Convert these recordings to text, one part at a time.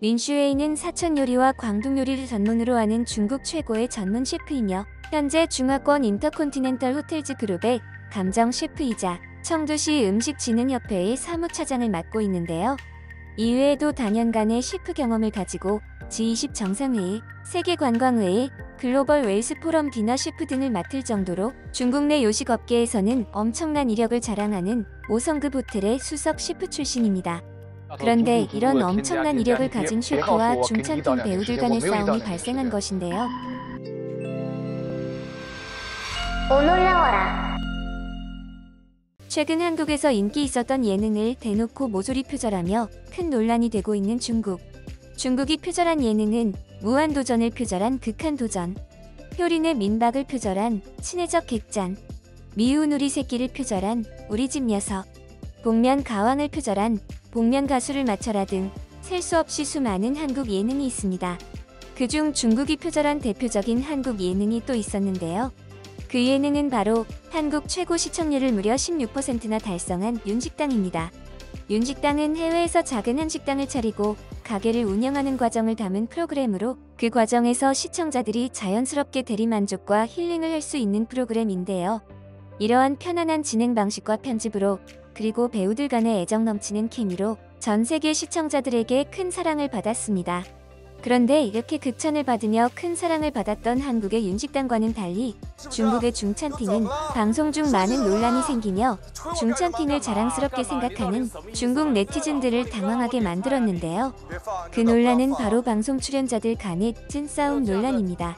린슈웨이는 사천 요리와 광둥 요리를 전문으로 하는 중국 최고의 전문 셰프이며 현재 중화권 인터콘티넨탈 호텔즈 그룹의 감정 셰프이자 청두시 음식진흥협회의 사무차장을 맡고 있는데요. 이외에도 다년간의 셰프 경험을 가지고 G20 정상회의, 세계관광회의, 글로벌 웰스 포럼 디너 셰프 등을 맡을 정도로 중국 내 요식업계에서는 엄청난 이력을 자랑하는 5성급 호텔의 수석 셰프 출신입니다. 그런데 이런 엄청난 이력을 가진 셰프와 중찬팀 배우들 간의 싸움이 발생한 것인데요. 오놀라워라. 최근 한국에서 인기 있었던 예능을 대놓고 모조리 표절하며 큰 논란이 되고 있는 중국. 중국이 표절한 예능은 무한도전을 표절한 극한도전, 효린의 민박을 표절한 친해적 객잔, 미운 우리 새끼를 표절한 우리 집 녀석, 복면 가왕을 표절한 복면 가수를 맞춰라 등 셀 수 없이 수많은 한국 예능이 있습니다. 그중 중국이 표절한 대표적인 한국 예능이 또 있었는데요. 그 예능은 바로 한국 최고 시청률을 무려 16%나 달성한 윤식당입니다. 윤식당은 해외에서 작은 한식당을 차리고 가게를 운영하는 과정을 담은 프로그램으로 그 과정에서 시청자들이 자연스럽게 대리만족과 힐링을 할 수 있는 프로그램인데요. 이러한 편안한 진행 방식과 편집으로 그리고 배우들 간의 애정 넘치는 케미로 전 세계 시청자들에게 큰 사랑을 받았습니다. 그런데 이렇게 극찬을 받으며 큰 사랑을 받았던 한국의 윤식당과는 달리 중국의 중찬팅은 방송 중 많은 논란이 생기며 중찬팅을 자랑스럽게 생각하는 중국 네티즌들을 당황하게 만들었는데요. 그 논란은 바로 방송 출연자들 간의 찐싸움 논란입니다.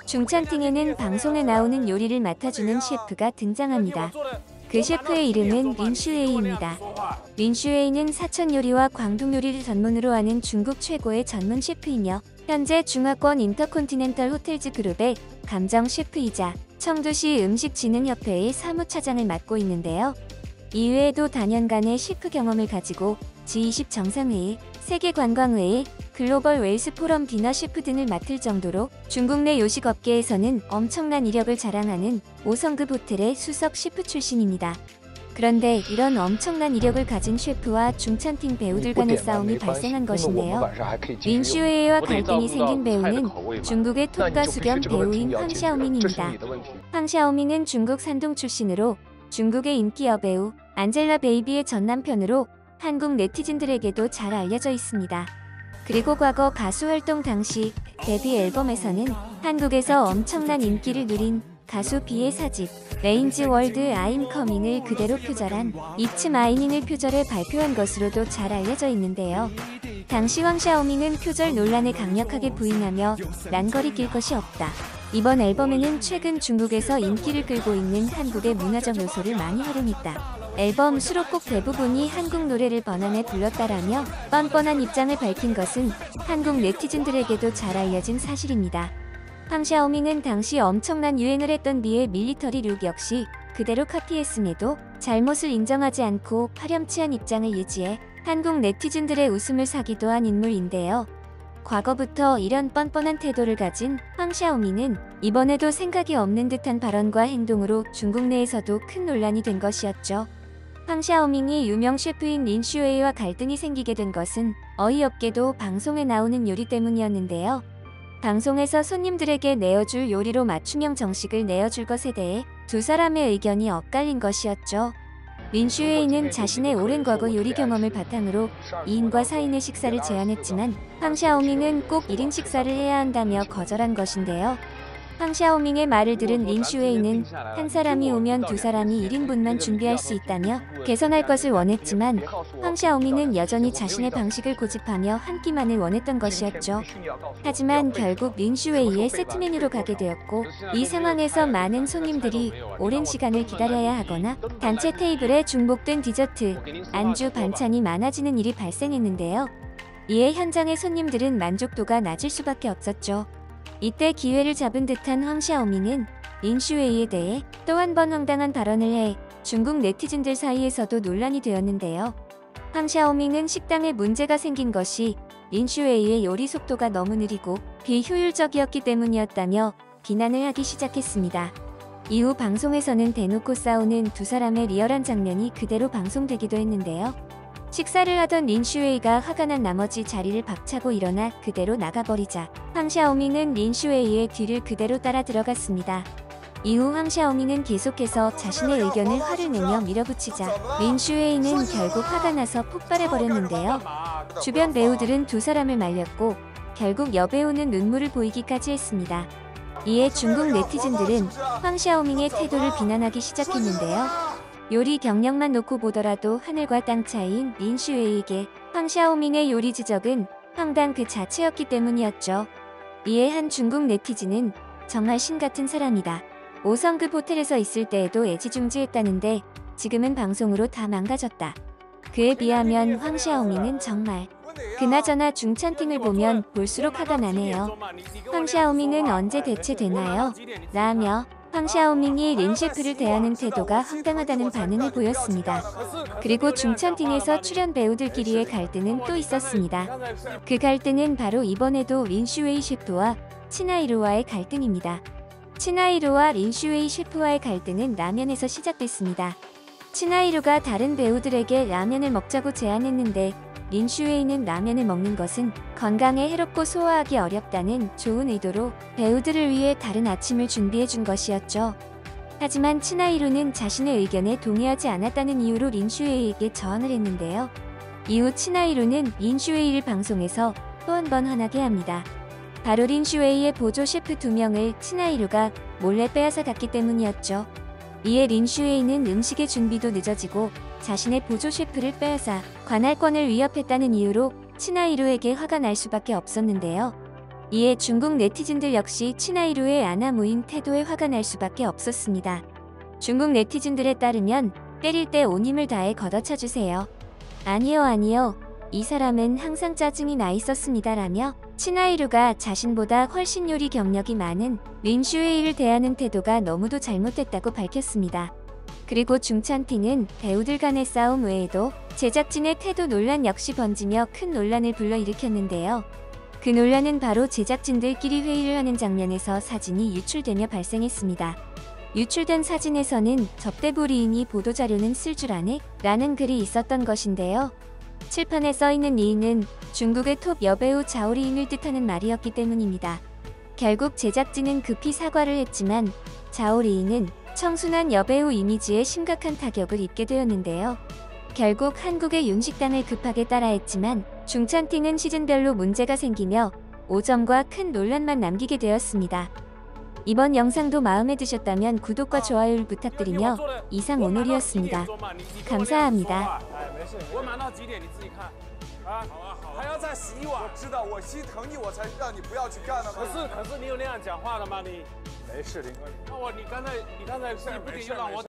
중찬팅에는 방송에 나오는 요리를 맡아주는 셰프가 등장합니다. 그 셰프의 이름은 린슈웨이입니다. 린슈웨이는 사천 요리와 광둥 요리를 전문으로 하는 중국 최고의 전문 셰프이며 현재 중화권 인터콘티넨탈 호텔즈 그룹의 감정 셰프이자 청두시 음식진흥협회의 사무차장을 맡고 있는데요. 이외에도 다년간의 셰프 경험을 가지고 G20 정상회의, 세계관광회의, 글로벌 웰스 포럼 디너 셰프 등을 맡을 정도로 중국 내 요식업계에서는 엄청난 이력을 자랑하는 5성급 호텔의 수석 셰프 출신입니다. 그런데 이런 엄청난 이력을 가진 셰프와 중찬팅 배우들 간의 싸움이 발생한 것인데요. 린슈웨이와 갈등이 생긴 배우는 중국의 톱가수 겸 배우인 황샤오밍입니다. 황샤오밍은 중국 산둥 출신으로 중국의 인기 여배우 안젤라 베이비의 전남편으로 한국 네티즌들에게도 잘 알려져 있습니다. 그리고 과거 가수 활동 당시 데뷔 앨범에서는 한국에서 엄청난 인기를 누린 가수 비의 4집 레인지 월드 I'm Coming을 그대로 표절한 It's Mine을 표절해 발표한 것으로도 잘 알려져 있는데요. 당시 황샤오밍은 표절 논란을 강력하게 부인하며 난거리 낄 것이 없다. 이번 앨범에는 최근 중국에서 인기를 끌고 있는 한국의 문화적 요소를 많이 활용했다. 앨범 수록곡 대부분이 한국 노래를 번안해 불렀다라며 뻔뻔한 입장을 밝힌 것은 한국 네티즌들에게도 잘 알려진 사실입니다. 황샤오밍은 당시 엄청난 유행을 했던 비의 밀리터리 룩 역시 그대로 카피했음에도 잘못을 인정하지 않고 파렴치한 입장을 유지해 한국 네티즌들의 웃음을 사기도 한 인물인데요. 과거부터 이런 뻔뻔한 태도를 가진 황샤오밍은 이번에도 생각이 없는 듯한 발언과 행동으로 중국 내에서도 큰 논란이 된 것이었죠. 황샤오밍이 유명 셰프인 린슈웨이와 갈등이 생기게 된 것은 어이없게도 방송에 나오는 요리 때문이었는데요. 방송에서 손님들에게 내어줄 요리로 맞춤형 정식을 내어줄 것에 대해 두 사람의 의견이 엇갈린 것이었죠. 린슈웨이는 자신의 오랜 과거 요리 경험을 바탕으로 2인과 4인의 식사를 제안했지만 황샤오밍은 꼭 1인 식사를 해야 한다며 거절한 것인데요. 황샤오밍의 말을 들은 린슈웨이는 한 사람이 오면 두 사람이 1인분만 준비할 수 있다며 개선할 것을 원했지만 황샤오밍은 여전히 자신의 방식을 고집하며 한 끼만을 원했던 것이었죠. 하지만 결국 린슈웨이의 세트 메뉴로 가게 되었고 이 상황에서 많은 손님들이 오랜 시간을 기다려야 하거나 단체 테이블에 중복된 디저트, 안주, 반찬이 많아지는 일이 발생했는데요. 이에 현장의 손님들은 만족도가 낮을 수밖에 없었죠. 이때 기회를 잡은 듯한 황샤오밍은 린슈웨이에 대해 또 한 번 황당한 발언을 해 중국 네티즌들 사이에서도 논란이 되었는데요. 황샤오밍은 식당에 문제가 생긴 것이 린슈웨이의 요리 속도가 너무 느리고 비효율적이었기 때문이었다며 비난을 하기 시작했습니다. 이후 방송에서는 대놓고 싸우는 두 사람의 리얼한 장면이 그대로 방송되기도 했는데요. 식사를 하던 린슈웨이가 화가 난 나머지 자리를 박차고 일어나 그대로 나가버리자 황샤오밍은 린슈웨이의 뒤를 그대로 따라 들어갔습니다. 이후 황샤오밍은 계속해서 자신의 의견을 화를 내며 밀어붙이자 린슈웨이는 결국 화가 나서 폭발해버렸는데요. 주변 배우들은 두 사람을 말렸고 결국 여배우는 눈물을 보이기까지 했습니다. 이에 중국 네티즌들은 황샤오밍의 태도를 비난하기 시작했는데요. 요리 경력만 놓고 보더라도 하늘과 땅 차이인 린슈웨이에게 황샤오밍의 요리 지적은 황당 그 자체였기 때문이었죠. 이에 한 중국 네티즌은 정말 신같은 사람이다. 5성급 호텔에서 있을 때에도 애지중지했다는데 지금은 방송으로 다 망가졌다. 그에 비하면 황샤오밍은 정말 그나저나 중찬팅을 보면 볼수록 화가 나네요. 황샤오밍은 언제 대체되나요? 라며 황샤오밍이 린 셰프를 대하는 태도가 황당하다는 반응을 보였습니다. 그리고 중찬팅에서 출연 배우들끼리의 갈등은 또 있었습니다. 그 갈등은 바로 이번에도 린슈웨이 셰프와 치나이루와의 갈등입니다. 치나이루와 린슈웨이 셰프와의 갈등은 라면에서 시작됐습니다. 치나이루가 다른 배우들에게 라면을 먹자고 제안했는데 린슈웨이는 라면을 먹는 것은 건강에 해롭고 소화하기 어렵다는 좋은 의도로 배우들을 위해 다른 아침을 준비해준 것이었죠. 하지만 치나이루는 자신의 의견에 동의하지 않았다는 이유로 린슈웨이에게 저항을 했는데요. 이후 치나이루는 린슈웨이를 방송에서 또 한 번 화나게 합니다. 바로 린슈웨이의 보조 셰프 2명을 치나이루가 몰래 빼앗아 갔기 때문이었죠. 이에 린슈웨이는 음식의 준비도 늦어지고 자신의 보조 셰프를 빼앗아 관할권을 위협했다는 이유로 치나이루에게 화가 날 수밖에 없었는데요. 이에 중국 네티즌들 역시 치나이루의 아나무인 태도에 화가 날 수밖에 없었습니다. 중국 네티즌들에 따르면 때릴 때 온 힘을 다해 걷어차주세요. 아니요. 이 사람은 항상 짜증이 나 있었습니다. 라며 치나이루가 자신보다 훨씬 요리 경력이 많은 린슈웨이를 대하는 태도가 너무도 잘못됐다고 밝혔습니다. 그리고 중찬팅은 배우들 간의 싸움 외에도 제작진의 태도 논란 역시 번지며 큰 논란을 불러일으켰는데요. 그 논란은 바로 제작진들끼리 회의를 하는 장면에서 사진이 유출되며 발생했습니다. 유출된 사진에서는 접대부 리인이 보도자료는 쓸 줄 아네? 라는 글이 있었던 것인데요. 칠판에 써있는 리인은 중국의 톱 여배우 자오리잉을 뜻하는 말이었기 때문입니다. 결국 제작진은 급히 사과를 했지만 자오리잉은 청순한 여배우 이미지에 심각한 타격을 입게 되었는데요. 결국 한국의 윤식당을 급하게 따라했지만 중찬팅은 시즌별로 문제가 생기며 5점과 큰 논란만 남기게 되었습니다. 이번 영상도 마음에 드셨다면 구독과 좋아요를 부탁드리며 이상 오늘이었습니다. 감사합니다. 还要再洗碗。我知道，我心疼你，我才让你不要去干的嘛。可是你有那样讲话的吗？你没事，林哥。那你刚才不仅又让我。